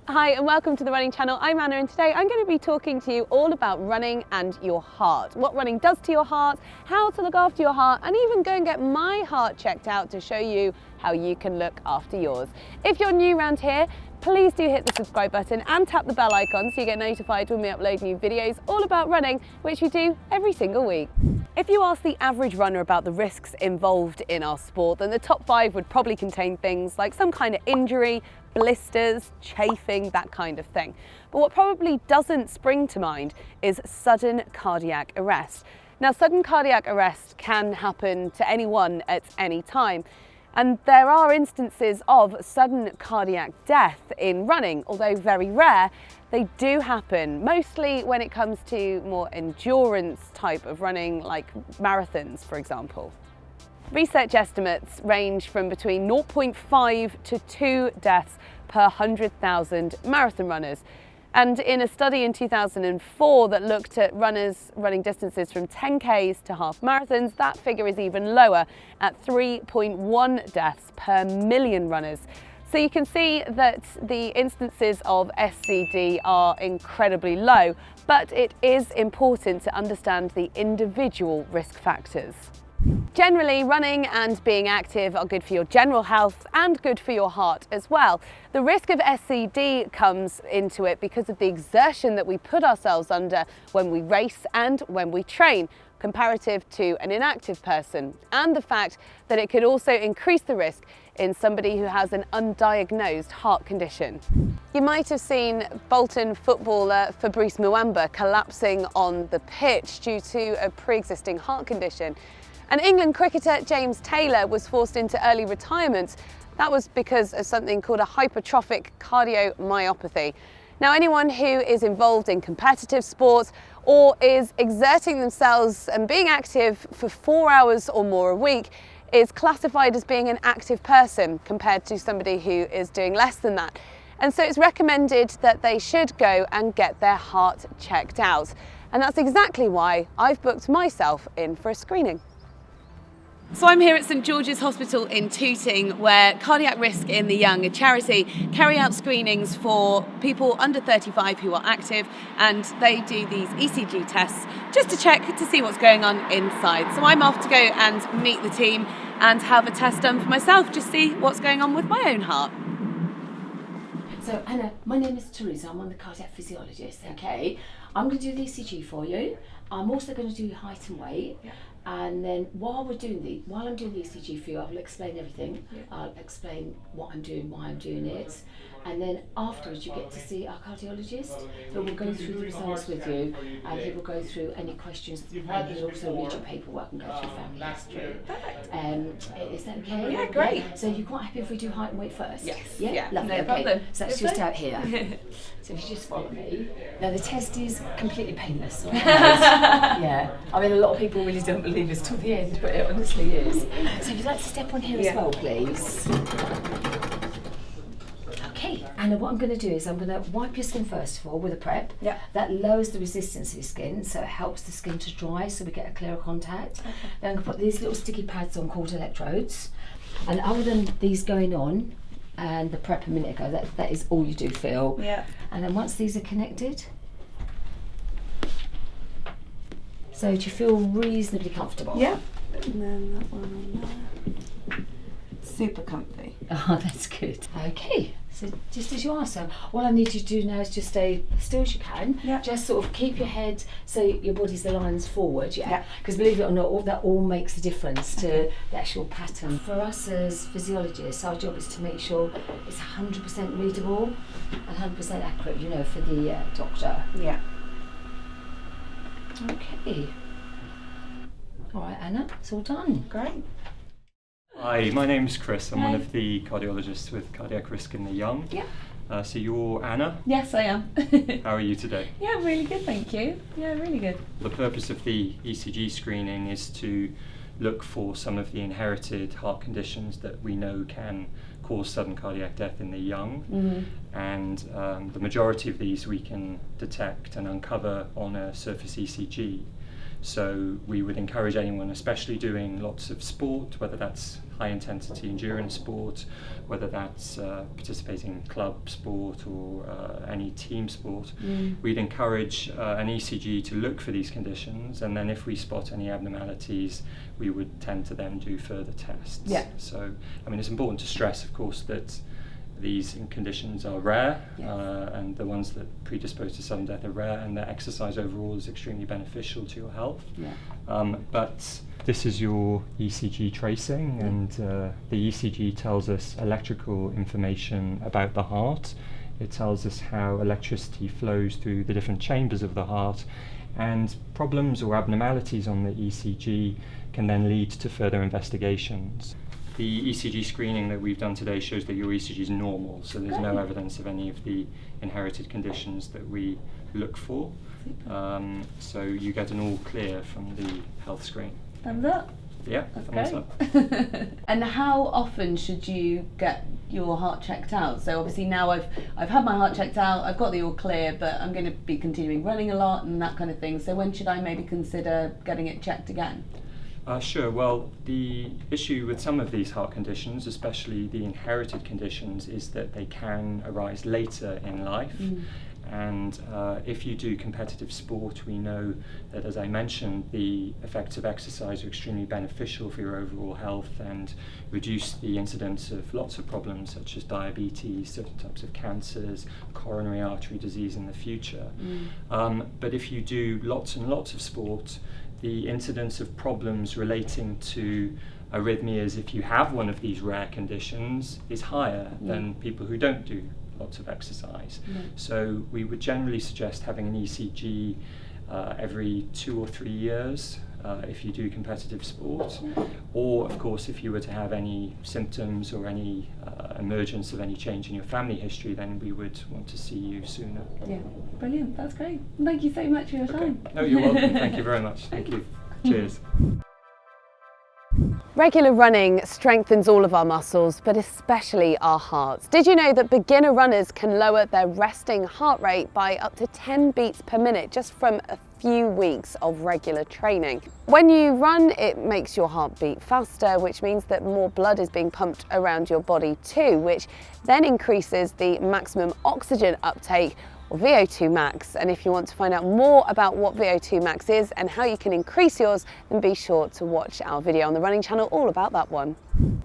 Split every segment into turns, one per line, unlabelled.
Hi and welcome to the Running Channel. I'm Anna and today I'm going to be talking to you all about running and your heart. What running does to your heart, how to look after your heart, and even go and get my heart checked out to show you how you can look after yours. If you're new around here, please do hit the subscribe button and tap the bell icon so you get notified when we upload new videos all about running, which we do every single week. If you ask the average runner about the risks involved in our sport, then the top 5 would probably contain things like some kind of injury, blisters, chafing, that kind of thing. But what probably doesn't spring to mind is sudden cardiac arrest. Now, sudden cardiac arrest can happen to anyone at any time. And there are instances of sudden cardiac death in running, although very rare. They do happen, mostly when it comes to more endurance type of running, like marathons, for example. Research estimates range from between 0.5 to 2 deaths per 100,000 marathon runners. And in a study in 2004 that looked at runners running distances from 10Ks to half marathons, that figure is even lower at 3.1 deaths per million runners. So you can see that the instances of SCD are incredibly low, but it is important to understand the individual risk factors. Generally, running and being active are good for your general health and good for your heart as well. The risk of SCD comes into it because of the exertion that we put ourselves under when we race and when we train, comparative to an inactive person, and the fact that it could also increase the risk in somebody who has an undiagnosed heart condition. You might have seen Bolton footballer Fabrice Muamba collapsing on the pitch due to a pre-existing heart condition. And England cricketer James Taylor was forced into early retirement. That was because of something called a hypertrophic cardiomyopathy. Now, anyone who is involved in competitive sports or is exerting themselves and being active for 4 hours or more a week is classified as being an active person compared to somebody who is doing less than that. And so it's recommended that they should go and get their heart checked out. And that's exactly why I've booked myself in for a screening. So I'm here at St George's Hospital in Tooting, where Cardiac Risk in the Young, a charity, carry out screenings for people under 35 who are active, and they do these ECG tests just to check to see what's going on inside. So I'm off to go and meet the team and have a test done for myself, just see what's going on with my own heart.
So Anna, my name is Teresa, I'm one of the cardiac physiologists, okay? I'm going to do the ECG for you. I'm also going to do your height and weight. Yeah. And then while I'm doing the ECG for you, I will explain everything. Yeah. I'll explain what I'm doing, why I'm doing it. And then afterwards you get to see our cardiologist who will go through the results with you, and he will go through any questions, and he'll also read your paperwork and go through family history. Perfect. Is that okay?
Yeah, great.
Yeah. So you're quite happy if we do height and weight first?
Yes.
Yeah? Lovely.
No
okay.
problem.
So that's just out here. So if you just follow me. Now the test is completely painless. Yeah. I mean, a lot of people really don't believe it's till the end, but it honestly is. So if you'd like to step on here as well, please. Okay, and what I'm going to do is I'm going to wipe your skin first of all with a prep. Yeah. That lowers the resistance of your skin, so it helps the skin to dry, so we get a clearer contact. Okay. Then I'm going to put these little sticky pads on called electrodes. And other than these going on and the prep a minute ago, that is all you do feel. Yeah. And then once these are connected, so do you feel reasonably comfortable?
Yeah. And then that one on there. Super comfy.
Oh, that's good. Okay, so just as you are, so all I need you to do now is just stay still as you can. Yeah. Just sort of keep your head so your body's aligned forward. Yeah. Because believe it or not, that all makes a difference to the actual pattern. For us as physiologists, our job is to make sure it's 100% readable and 100% accurate, you know, for the doctor.
Yeah.
Okay. All right, Anna, it's all done.
Great.
Hi, my name's Chris. I'm one of the cardiologists with Cardiac Risk in the Young.
Yeah.
So you're Anna?
Yes, I am.
How are you today?
Yeah, really good, thank you. Yeah, really good.
The purpose of the ECG screening is to look for some of the inherited heart conditions that we know can cause sudden cardiac death in the young. Mm-hmm. And the majority of these we can detect and uncover on a surface ECG. So we would encourage anyone, especially doing lots of sport, whether that's high intensity endurance sport, whether that's participating in club sport or any team sport, we'd encourage an ECG to look for these conditions, and then if we spot any abnormalities, we would tend to then do further tests.
Yeah.
So, I mean, it's important to stress, of course, that these conditions are rare, and the ones that predispose to sudden death are rare, and that exercise overall is extremely beneficial to your health. But this is your ECG tracing, and the ECG tells us electrical information about the heart. It tells us how electricity flows through the different chambers of the heart, and problems or abnormalities on the ECG can then lead to further investigations. The ECG screening that we've done today shows that your ECG is normal, so there's no evidence of any of the inherited conditions that we look for. So you get an all clear from the health screen.
Thumbs up.
Yeah,
That's
thumbs
great.
up.
And how often should you get your heart checked out? So obviously now I've had my heart checked out, I've got the all clear, but I'm going to be continuing running a lot and that kind of thing. So when should I maybe consider getting it checked again?
Sure. Well, the issue with some of these heart conditions, especially the inherited conditions, is that they can arise later in life. And if you do competitive sport, we know that, as I mentioned, the effects of exercise are extremely beneficial for your overall health and reduce the incidence of lots of problems such as diabetes, certain types of cancers, coronary artery disease in the future. But if you do lots and lots of sport, the incidence of problems relating to arrhythmias, if you have one of these rare conditions, is higher than people who don't do lots of exercise. So we would generally suggest having an ECG every 2 or 3 years if you do competitive sport, or of course if you were to have any symptoms or any emergence of any change in your family history, then we would want to see you sooner.
Yeah, brilliant, that's great. Thank you so much for your time.
No, you're welcome. Thank you very much. Thank you. Cheers.
Regular running strengthens all of our muscles, but especially our hearts. Did you know that beginner runners can lower their resting heart rate by up to 10 beats per minute just from a few weeks of regular training? When you run, it makes your heart beat faster, which means that more blood is being pumped around your body too, which then increases the maximum oxygen uptake, or VO2 max. And if you want to find out more about what VO2 max is and how you can increase yours, then be sure to watch our video on the running channel all about that one.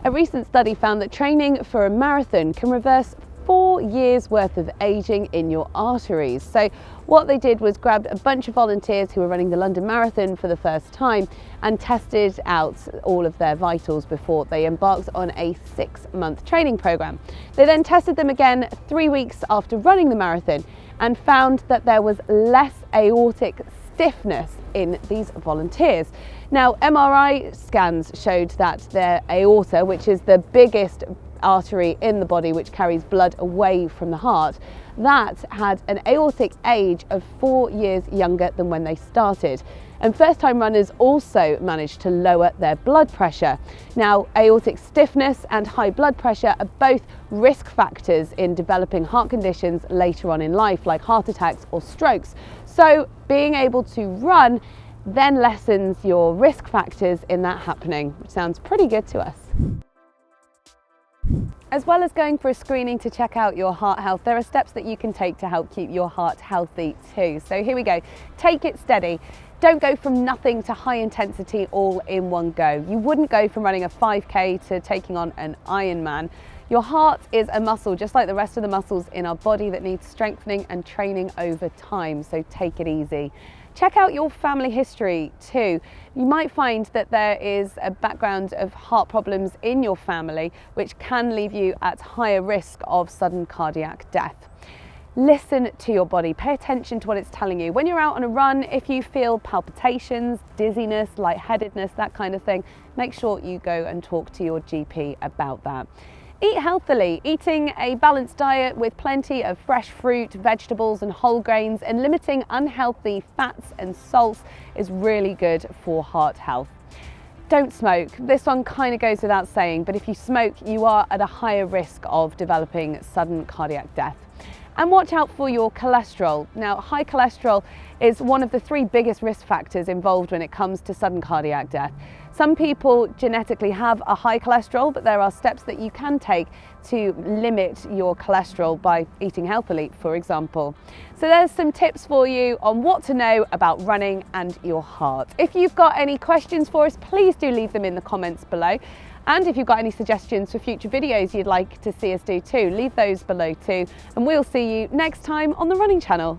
A recent study found that training for a marathon can reverse 4 years worth of aging in your arteries. So what they did was grabbed a bunch of volunteers who were running the London Marathon for the first time and tested out all of their vitals before they embarked on a 6-month training program. They then tested them again 3 weeks after running the marathon and found that there was less aortic stiffness in these volunteers. Now, MRI scans showed that their aorta, which is the biggest artery in the body which carries blood away from the heart, that had an aortic age of 4 years younger than when they started. And first-time runners also managed to lower their blood pressure. Now, aortic stiffness and high blood pressure are both risk factors in developing heart conditions later on in life, like heart attacks or strokes. So being able to run then lessens your risk factors in that happening, which sounds pretty good to us. As well as going for a screening to check out your heart health, there are steps that you can take to help keep your heart healthy too. So here we go. Take it steady. Don't go from nothing to high intensity all in one go. You wouldn't go from running a 5K to taking on an Ironman. Your heart is a muscle, just like the rest of the muscles in our body, that needs strengthening and training over time, so take it easy. Check out your family history too. You might find that there is a background of heart problems in your family, which can leave you at higher risk of sudden cardiac death. Listen to your body, pay attention to what it's telling you. When you're out on a run, if you feel palpitations, dizziness, lightheadedness, that kind of thing, make sure you go and talk to your GP about that. Eat healthily. Eating a balanced diet with plenty of fresh fruit, vegetables and whole grains, and limiting unhealthy fats and salts is really good for heart health. Don't smoke. This one kind of goes without saying, but if you smoke, you are at a higher risk of developing sudden cardiac death. And watch out for your cholesterol. Now, high cholesterol is one of the 3 biggest risk factors involved when it comes to sudden cardiac death. Some people genetically have a high cholesterol, but there are steps that you can take to limit your cholesterol by eating healthily, for example. So there's some tips for you on what to know about running and your heart. If you've got any questions for us, please do leave them in the comments below. And if you've got any suggestions for future videos you'd like to see us do too, leave those below too. And we'll see you next time on the Running Channel.